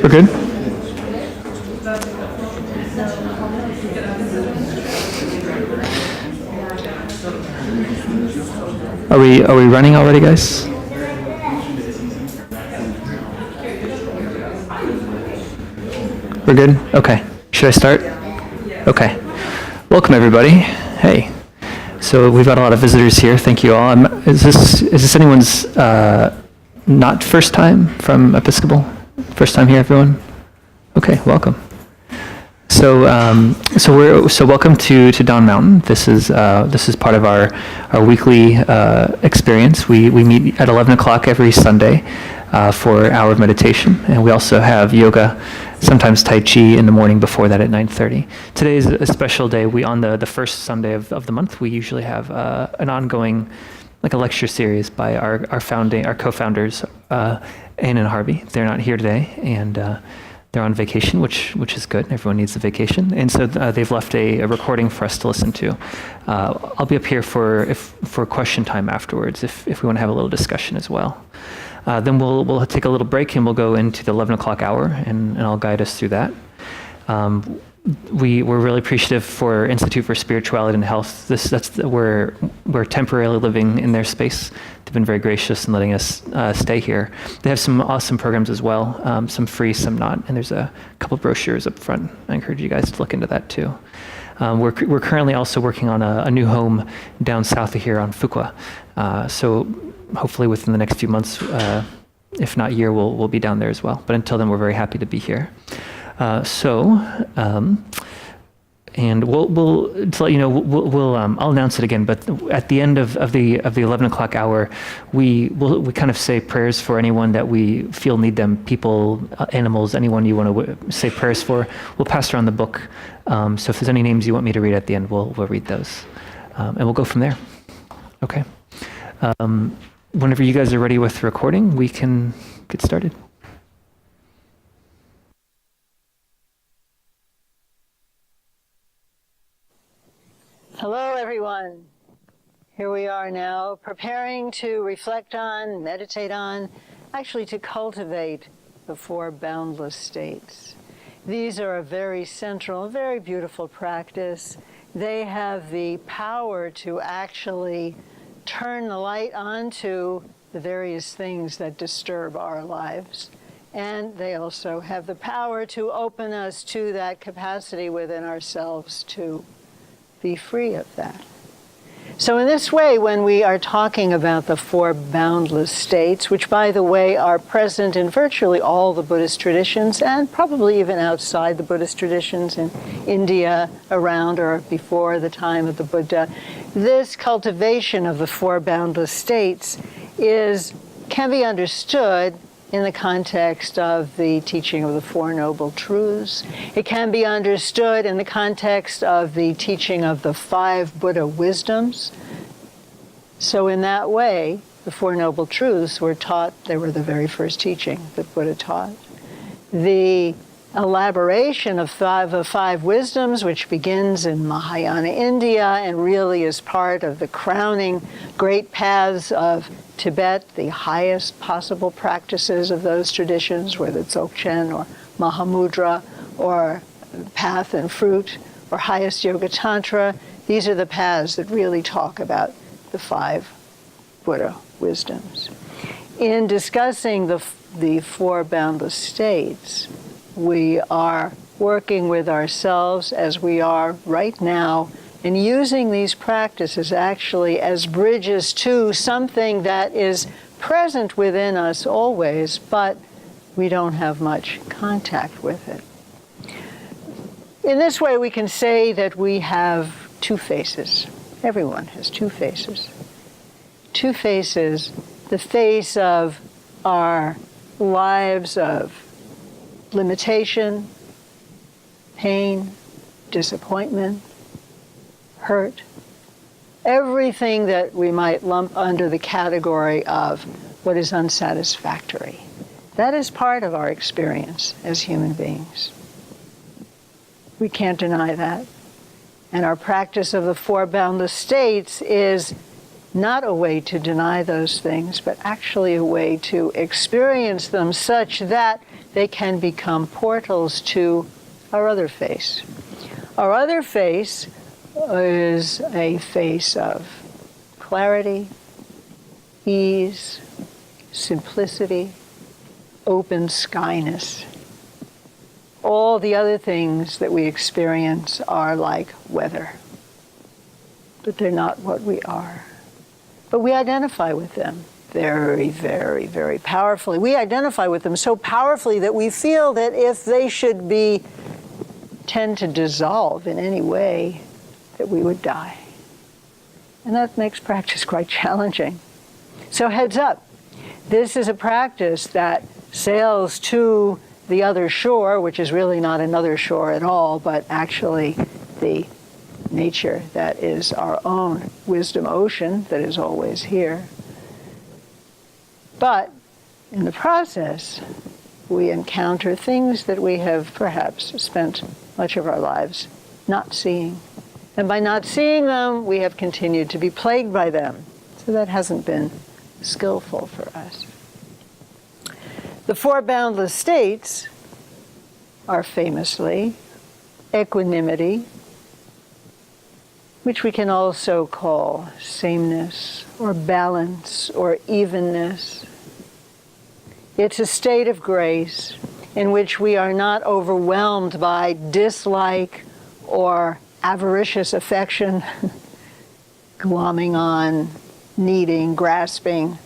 We're good? Are we running already, guys? We're good? Okay. Should I start? Okay. Welcome, everybody. Hey. So we've got a lot of visitors here. Thank you all. Is this anyone's not first time from Episcopal? First time here, everyone? Okay, welcome. So welcome to Dawn Mountain. This is part of our weekly experience. We meet at 11 o'clock every Sunday for an hour of meditation, and we also have yoga, sometimes Tai Chi in the morning before that at 9:30. Today is a special day. On the first Sunday of the month, we usually have an ongoing, like a lecture series by our co-founders, Anne and Harvey. They're not here today, and they're on vacation, which is good. Everyone needs a vacation, and so they've left a recording for us to listen to. I'll be up here for question time afterwards if we want to have a little discussion as well. Then we'll take a little break and we'll go into the 11 o'clock hour, and I'll guide us through that. We're really appreciative for Institute for Spirituality and Health. We're temporarily living in their space. They've been very gracious in letting us stay here. They have some awesome programs as well, some free, some not, and there's a couple brochures up front. I encourage you guys to look into that too. We're currently also working on a new home down south of here on Fuqua. So hopefully within the next few months, if not year, we'll be down there as well. But until then, we're very happy to be here. And we'll to let you know, I'll announce it again. But at the end of the 11 o'clock hour, we kind of say prayers for anyone that we feel need them, people, animals, anyone you want to say prayers for. We'll pass around the book. So if there's any names you want me to read at the end, we'll read those, and we'll go from there. Okay. Whenever you guys are ready with the recording, we can get started. Hello, everyone. Here we are now, preparing to reflect on, meditate on, actually to cultivate the four boundless states. These are a very central, very beautiful practice. They have the power to actually turn the light onto the various things that disturb our lives. And they also have the power to open us to that capacity within ourselves to be free of that. So in this way, when we are talking about the four boundless states, which by the way are present in virtually all the Buddhist traditions and probably even outside the Buddhist traditions in India around or before the time of the Buddha, this cultivation of the four boundless states can be understood in the context of the teaching of the Four Noble Truths. It can be understood in the context of the teaching of the five Buddha wisdoms. So in that way, the Four Noble Truths were taught, they were the very first teaching that Buddha taught. The elaboration of the five wisdoms, which begins in Mahayana India and really is part of the crowning great paths of Tibet, the highest possible practices of those traditions, whether it's Dzogchen or Mahamudra or Path and Fruit or highest Yoga Tantra. These are the paths that really talk about the five Buddha wisdoms. In discussing the four boundless states, we are working with ourselves as we are right now and using these practices actually as bridges to something that is present within us always, but we don't have much contact with it. In this way, we can say that we have two faces. Everyone has two faces. Two faces, the face of our lives of limitation, pain, disappointment, hurt, everything that we might lump under the category of what is unsatisfactory. That is part of our experience as human beings. We can't deny that. And our practice of the four boundless states is not a way to deny those things, but actually a way to experience them such that they can become portals to our other face. Our other face is a face of clarity, ease, simplicity, open skyness. All the other things that we experience are like weather, but they're not what we are. But we identify with them very, very, very powerfully. We identify with them so powerfully that we feel that if they should tend to dissolve in any way, that we would die. And that makes practice quite challenging. So heads up, this is a practice that sails to the other shore, which is really not another shore at all, but actually the nature that is our own wisdom ocean that is always here. But in the process, we encounter things that we have perhaps spent much of our lives not seeing. And by not seeing them, we have continued to be plagued by them. So that hasn't been skillful for us. The four boundless states are famously equanimity, which we can also call sameness or balance or evenness. It's a state of grace in which we are not overwhelmed by dislike or avaricious affection, glomming on, needing, grasping.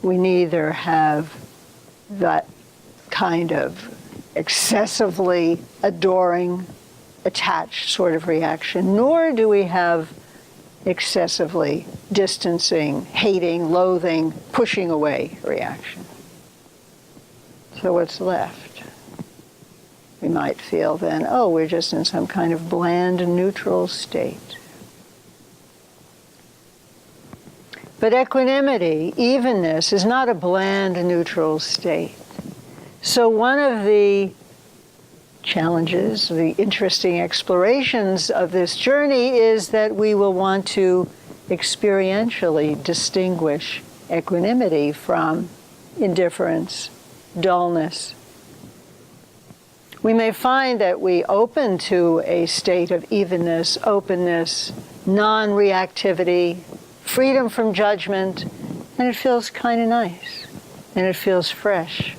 We neither have that kind of excessively adoring, attached sort of reaction, nor do we have excessively distancing, hating, loathing, pushing away reaction. So what's left? We might feel then, oh, we're just in some kind of bland, neutral state. But equanimity, evenness, is not a bland, neutral state. So one of the challenges, the interesting explorations of this journey is that we will want to experientially distinguish equanimity from indifference, dullness. We may find that we open to a state of evenness, openness, non-reactivity, freedom from judgment, and it feels kind of nice, and it feels fresh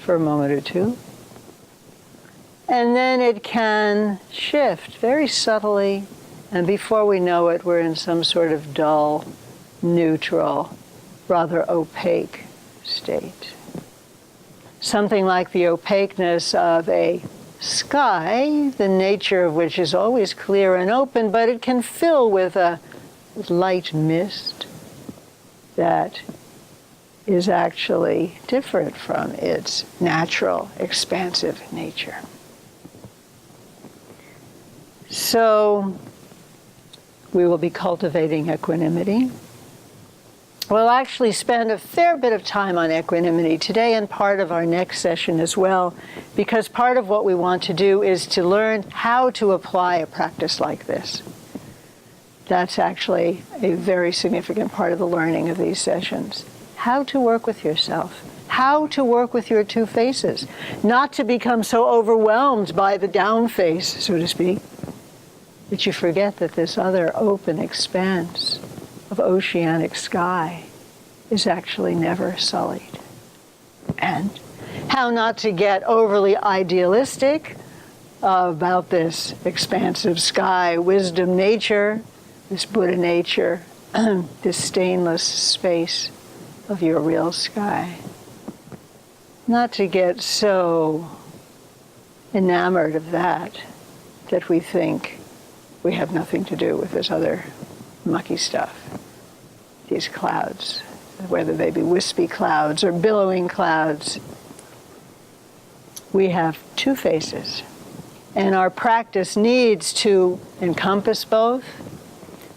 for a moment or two. And then it can shift very subtly, and before we know it, we're in some sort of dull, neutral, rather opaque state. Something like the opaqueness of a sky, the nature of which is always clear and open, but it can fill with a light mist that is actually different from its natural, expansive nature. So we will be cultivating equanimity. We'll actually spend a fair bit of time on equanimity today and part of our next session as well, because part of what we want to do is to learn how to apply a practice like this. That's actually a very significant part of the learning of these sessions. How to work with yourself. How to work with your two faces. Not to become so overwhelmed by the down face, so to speak, that you forget that this other open expanse of oceanic sky is actually never sullied. And how not to get overly idealistic about this expansive sky, wisdom nature, this Buddha nature, this stainless space of your real sky. Not to get so enamored of that we think we have nothing to do with this other mucky stuff. These clouds, whether they be wispy clouds or billowing clouds. We have two faces, and our practice needs to encompass both,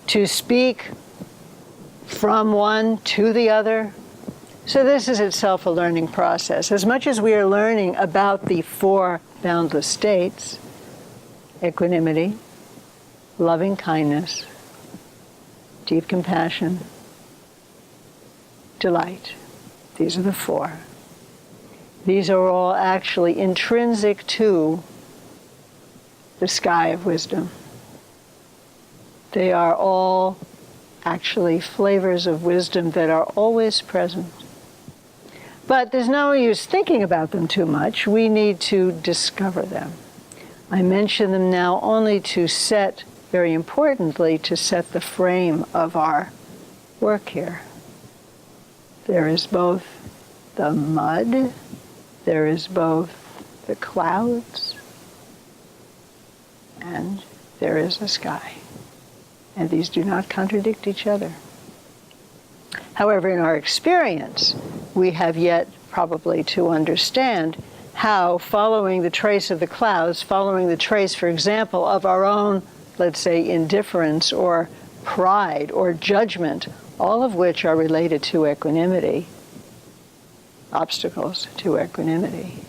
to speak from one to the other. So this is itself a learning process. As much as we are learning about the four boundless states, equanimity, loving kindness, deep compassion, delight. These are the four. These are all actually intrinsic to the sky of wisdom. They are all actually flavors of wisdom that are always present. But there's no use thinking about them too much. We need to discover them. I mention them now only to set, very importantly, to set the frame of our work here. There is both the mud, there is both the clouds, and there is a sky. And these do not contradict each other. However, in our experience, we have yet probably to understand how following the trace of the clouds, following the trace, for example, of our own, let's say, indifference or pride or judgment, all of which are related to equanimity, obstacles to equanimity,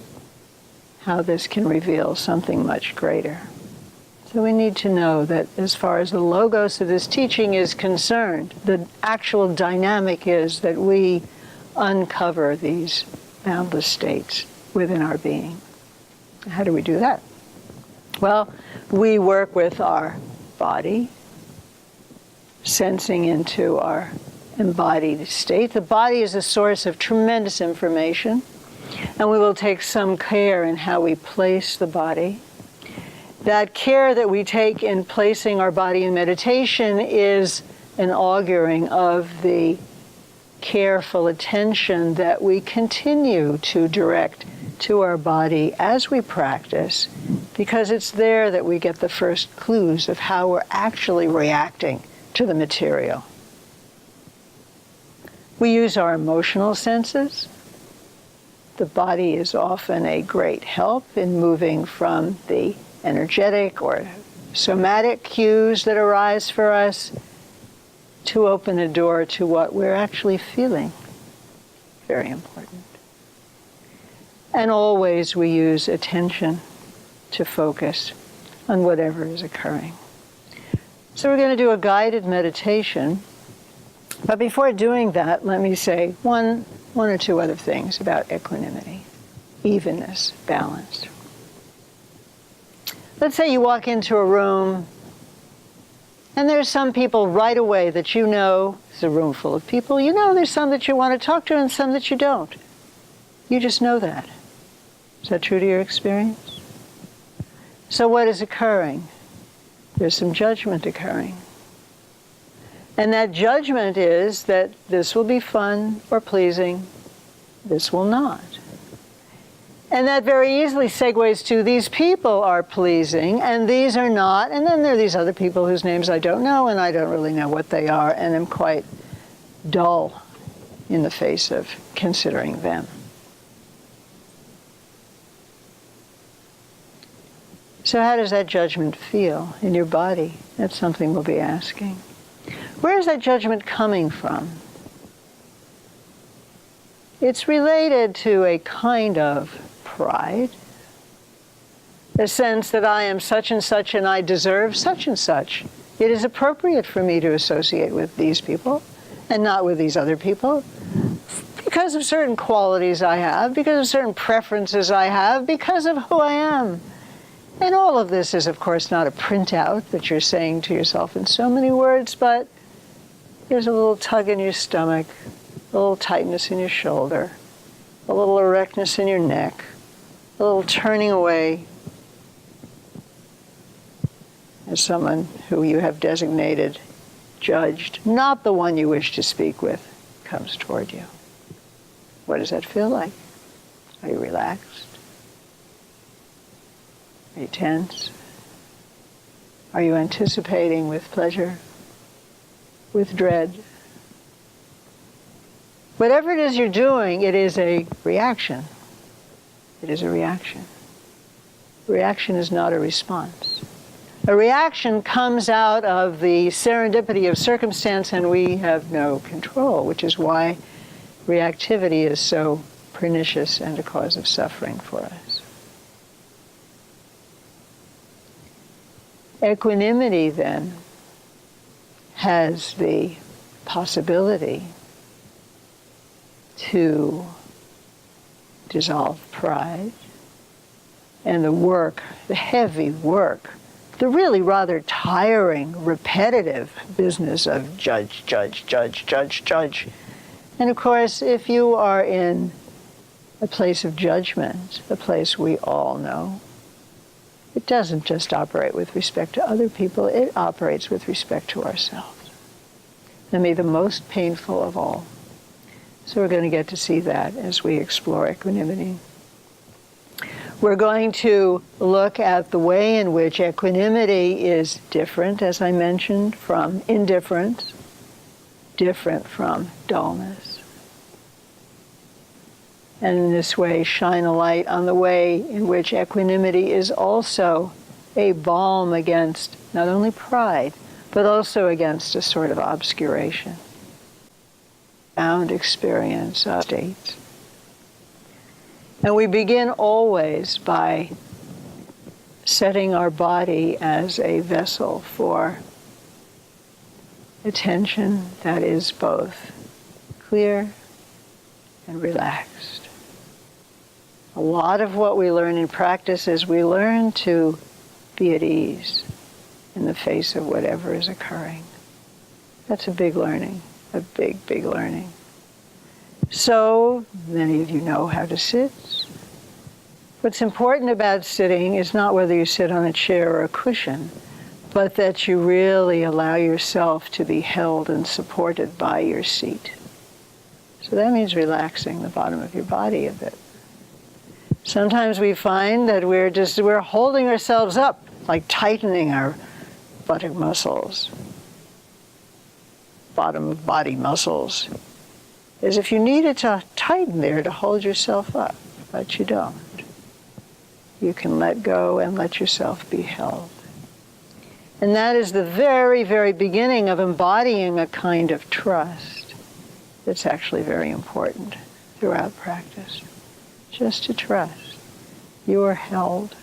how this can reveal something much greater. So we need to know that as far as the logos of this teaching is concerned, the actual dynamic is that we uncover these boundless states within our being. How do we do that? Well, we work with our body, sensing into our embodied state. The body is a source of tremendous information, and we will take some care in how we place the body. That care that we take in placing our body in meditation is an auguring of the careful attention that we continue to direct to our body as we practice, because it's there that we get the first clues of how we're actually reacting to the material. We use our emotional senses. The body is often a great help in moving from the energetic or somatic cues that arise for us to open a door to what we're actually feeling. Very important. And always we use attention to focus on whatever is occurring. So we're going to do a guided meditation. But before doing that, let me say one or two other things about equanimity, evenness, balance. Let's say you walk into a room and there's some people right away that you know, it's a room full of people, you know there's some that you want to talk to and some that you don't. You just know that. Is that true to your experience? So what is occurring? There's some judgment occurring. And that judgment is that this will be fun or pleasing, this will not. And that very easily segues to these people are pleasing and these are not, and then there are these other people whose names I don't know and I don't really know what they are, and I'm quite dull in the face of considering them. So how does that judgment feel in your body? That's something we'll be asking. Where is that judgment coming from? It's related to a kind of pride, the sense that I am such and such and I deserve such and such. It is appropriate for me to associate with these people and not with these other people because of certain qualities I have, because of certain preferences I have, because of who I am. And all of this is, of course, not a printout that you're saying to yourself in so many words, but there's a little tug in your stomach, a little tightness in your shoulder, a little erectness in your neck, a little turning away as someone who you have designated, judged, not the one you wish to speak with, comes toward you. What does that feel like? Are you relaxed? Are you tense? Are you anticipating with pleasure? With dread? Whatever it is you're doing, it is a reaction. It is a reaction. A reaction is not a response. A reaction comes out of the serendipity of circumstance, and we have no control, which is why reactivity is so pernicious and a cause of suffering for us. Equanimity, then, has the possibility to dissolve pride, and the work, the heavy work, the really rather tiring, repetitive business of judge, judge, judge, judge, judge. And of course, if you are in a place of judgment, a place we all know, it doesn't just operate with respect to other people, it operates with respect to ourselves. And may the most painful of all. So we're going to get to see that as we explore equanimity. We're going to look at the way in which equanimity is different, as I mentioned, from indifference, different from dullness. And in this way, shine a light on the way in which equanimity is also a balm against not only pride, but also against a sort of obscuration, bound experience of states. And we begin always by setting our body as a vessel for attention that is both clear and relaxed. A lot of what we learn in practice is we learn to be at ease in the face of whatever is occurring. That's a big learning, a big, big learning. So, many of you know how to sit. What's important about sitting is not whether you sit on a chair or a cushion, but that you really allow yourself to be held and supported by your seat. So that means relaxing the bottom of your body a bit. Sometimes we find that we're holding ourselves up, like tightening our buttock muscles, bottom of body muscles, as if you needed to tighten there to hold yourself up, but you don't. You can let go and let yourself be held. And that is the very, very beginning of embodying a kind of trust that's actually very important throughout practice. Just to trust. You are held.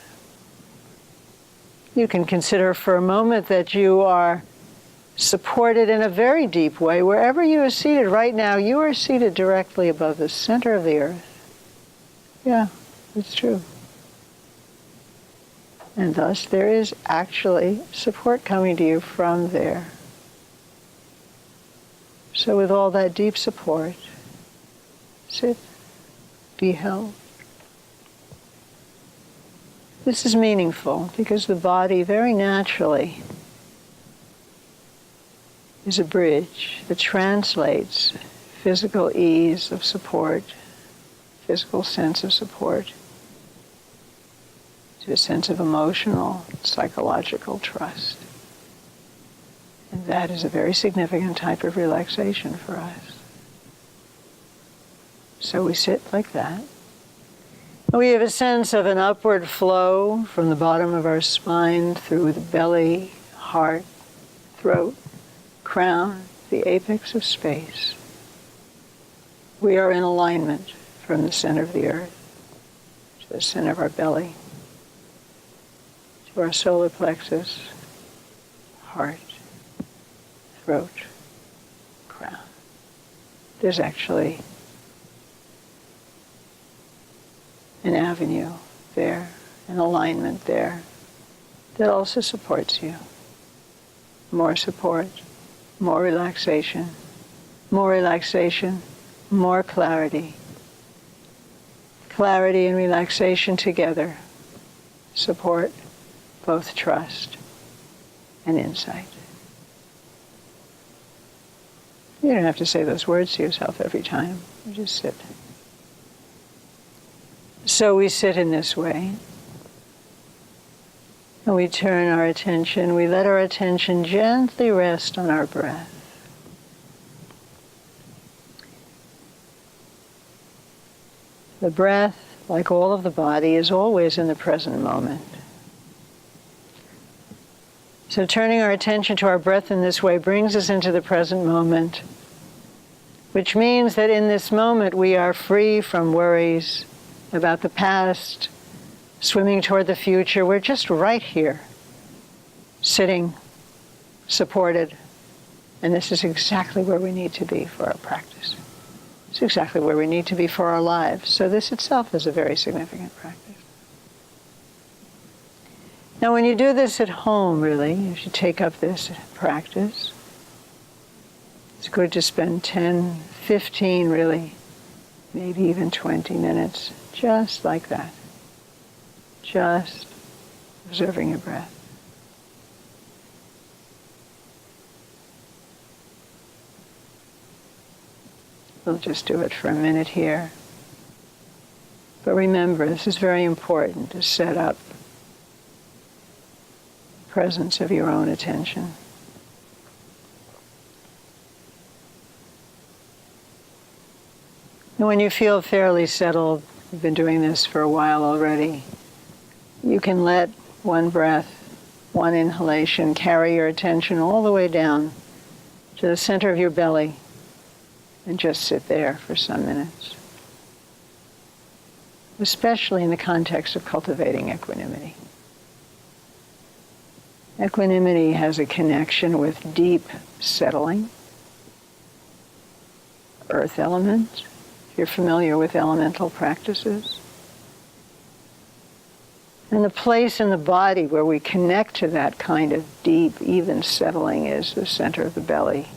You can consider for a moment that you are supported in a very deep way. Wherever you are seated right now, you are seated directly above the center of the earth. Yeah, it's true. And thus there is actually support coming to you from there. So with all that deep support, sit, be held. This is meaningful because the body very naturally is a bridge that translates physical ease of support, physical sense of support, to a sense of emotional, psychological trust. And that is a very significant type of relaxation for us. So we sit like that. We have a sense of an upward flow from the bottom of our spine through the belly, heart, throat, crown, the apex of space. We are in alignment from the center of the earth to the center of our belly, to our solar plexus, heart, throat, crown. There's actually an avenue there, an alignment there that also supports you. More support, more relaxation, more relaxation, more clarity. Clarity and relaxation together support both trust and insight. You don't have to say those words to yourself every time. You just sit. So we sit in this way. And we turn our attention, we let our attention gently rest on our breath. The breath, like all of the body, is always in the present moment. So turning our attention to our breath in this way brings us into the present moment, which means that in this moment we are free from worries about the past, swimming toward the future. We're just right here, sitting, supported, And this is exactly where we need to be for our practice. It's exactly where we need to be for our lives. So this itself is a very significant practice. Now when you do this at home, really, you should take up this practice. It's good to spend 10, 15, really, maybe even 20 minutes, just like that. Just observing your breath. We'll just do it for a minute here. But remember, this is very important to set up presence of your own attention. And when you feel fairly settled, you've been doing this for a while already, you can let one breath, one inhalation carry your attention all the way down to the center of your belly and just sit there for some minutes, especially in the context of cultivating equanimity. Equanimity has a connection with deep settling, earth element. If you're familiar with elemental practices. And the place in the body where we connect to that kind of deep, even settling is the center of the belly.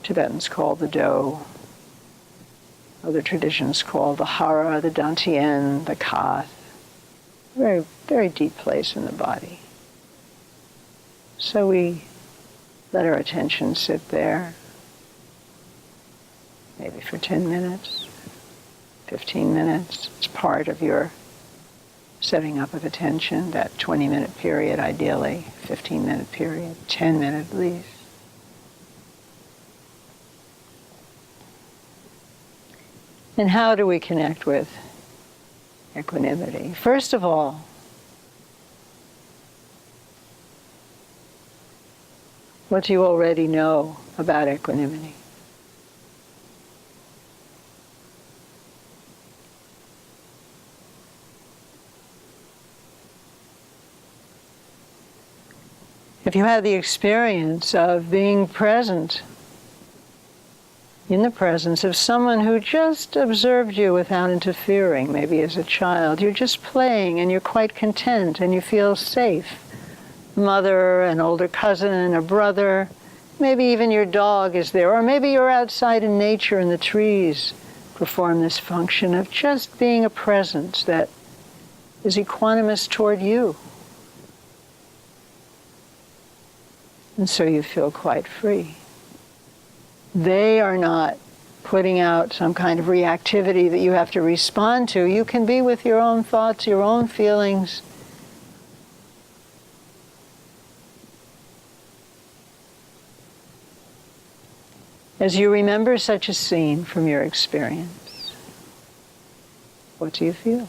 Tibetans call the do. Other traditions call the hara, the dantian, the kath. Very, very deep place in the body. So we let our attention sit there, maybe for 10 minutes, 15 minutes. It's part of your setting up of attention, that 20-minute period ideally, 15-minute period, 10-minute at least. And how do we connect with equanimity? First of all, what do you already know about equanimity? If you have the experience of being present in the presence of someone who just observed you without interfering, maybe as a child, you're just playing and you're quite content and you feel safe. Mother, an older cousin, a brother, maybe even your dog is there, or maybe you're outside in nature and the trees perform this function of just being a presence that is equanimous toward you. And so you feel quite free. They are not putting out some kind of reactivity that you have to respond to. You can be with your own thoughts, your own feelings. As you remember such a scene from your experience, what do you feel?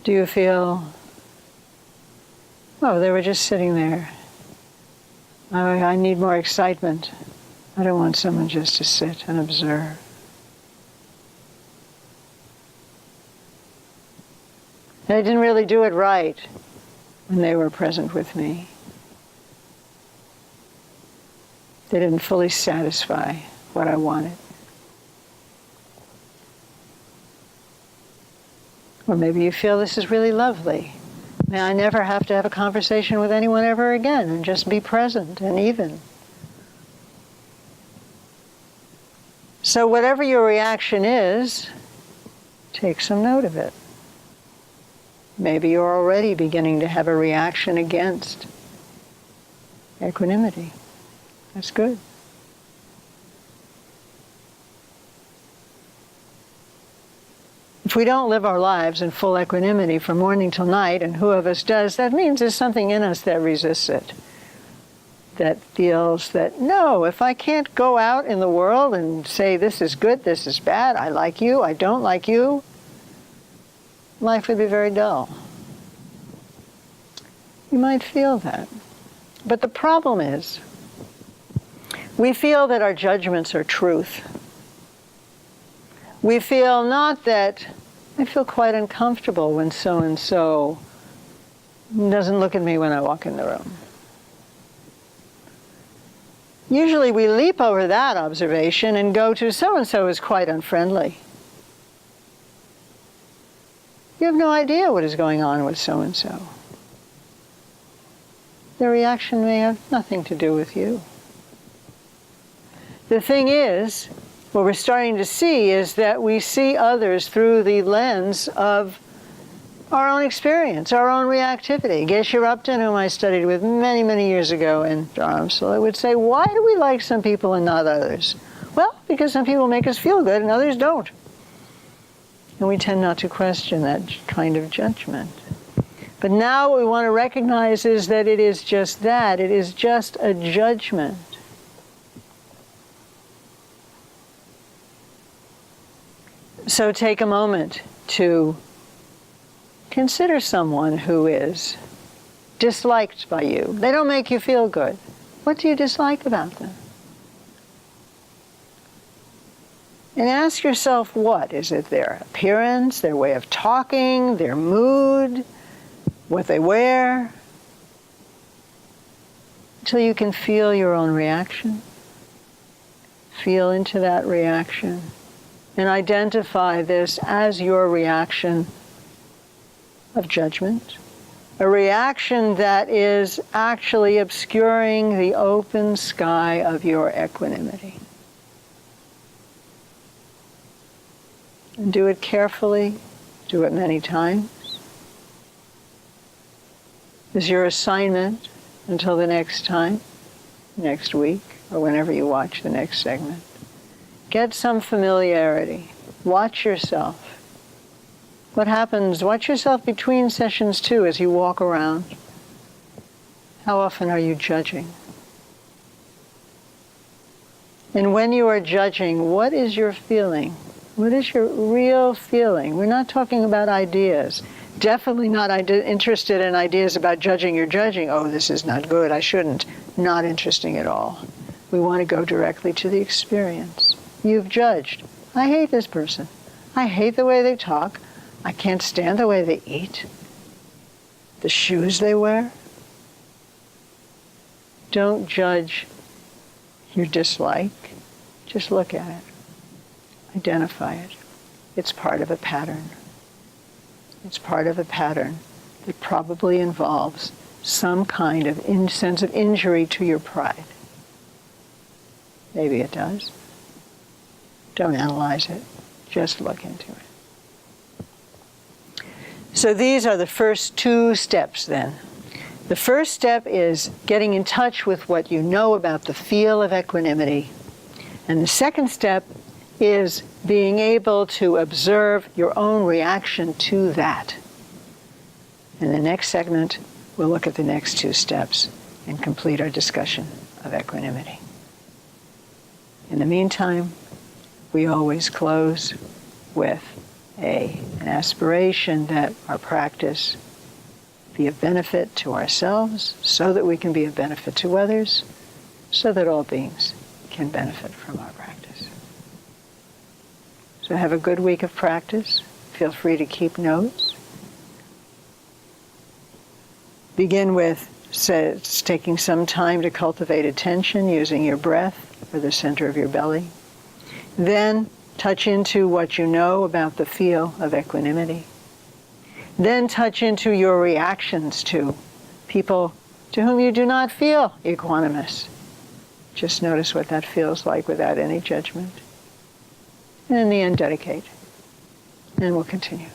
Do you feel, oh, they were just sitting there. I need more excitement. I don't want someone just to sit and observe. And I didn't really do it right when they were present with me. They didn't fully satisfy what I wanted. Or maybe you feel this is really lovely. May I never have to have a conversation with anyone ever again and just be present and even. So whatever your reaction is, take some note of it. Maybe you're already beginning to have a reaction against equanimity. That's good. If we don't live our lives in full equanimity from morning till night, and who of us does, that means there's something in us that resists it. That feels that, no, if I can't go out in the world and say this is good, this is bad, I like you, I don't like you, life would be very dull. You might feel that. But the problem is, we feel that our judgments are truth. We feel not that, I feel quite uncomfortable when so-and-so Doesn't look at me when I walk in the room. Usually we leap over that observation and go to so-and-so is quite unfriendly. You have no idea what is going on with so-and-so. Their reaction may have nothing to do with you. The thing is, what we're starting to see is that we see others through the lens of our own experience, our own reactivity. Geshe Rabten, whom I studied with many, many years ago in Dharamsala, would say, why do we like some people and not others? Well, because some people make us feel good and others don't. And we tend not to question that kind of judgment. But now what we want to recognize is that it is just that. It is just a judgment. So take a moment to consider someone who is disliked by you. They don't make you feel good. What do you dislike about them? And ask yourself what? Is it their appearance, their way of talking, their mood, what they wear? Until you can feel your own reaction. Feel into that reaction. And identify this as your reaction of judgment. A reaction that is actually obscuring the open sky of your equanimity. And do it carefully. Do it many times. Is your assignment until the next time, next week, or whenever you watch the next segment. Get some familiarity. Watch yourself. What happens? Watch yourself between sessions too as you walk around. How often are you judging? And when you are judging, what is your feeling? What is your real feeling? We're not talking about ideas. Definitely not interested in ideas about judging. You're judging. Oh, this is not good. I shouldn't. Not interesting at all. We want to go directly to the experience. You've judged. I hate this person. I hate the way they talk. I can't stand the way they eat. The shoes they wear. Don't judge your dislike. Just look at it. Identify it. It's part of a pattern. It's part of a pattern that probably involves some kind of sense of injury to your pride. Maybe it does. Don't analyze it. Just look into it. So these are the first two steps then. The first step is getting in touch with what you know about the feel of equanimity. And the second step is being able to observe your own reaction to that. In the next segment, we'll look at the next two steps and complete our discussion of equanimity. In the meantime, we always close with an aspiration that our practice be of benefit to ourselves so that we can be of benefit to others, so that all beings can benefit from our practice. So have a good week of practice. Feel free to keep notes. Begin with taking some time to cultivate attention using your breath or the center of your belly. Then touch into what you know about the feel of equanimity. Then touch into your reactions to people to whom you do not feel equanimous. Just notice what that feels like without any judgment. And in the end, dedicate. And we'll continue.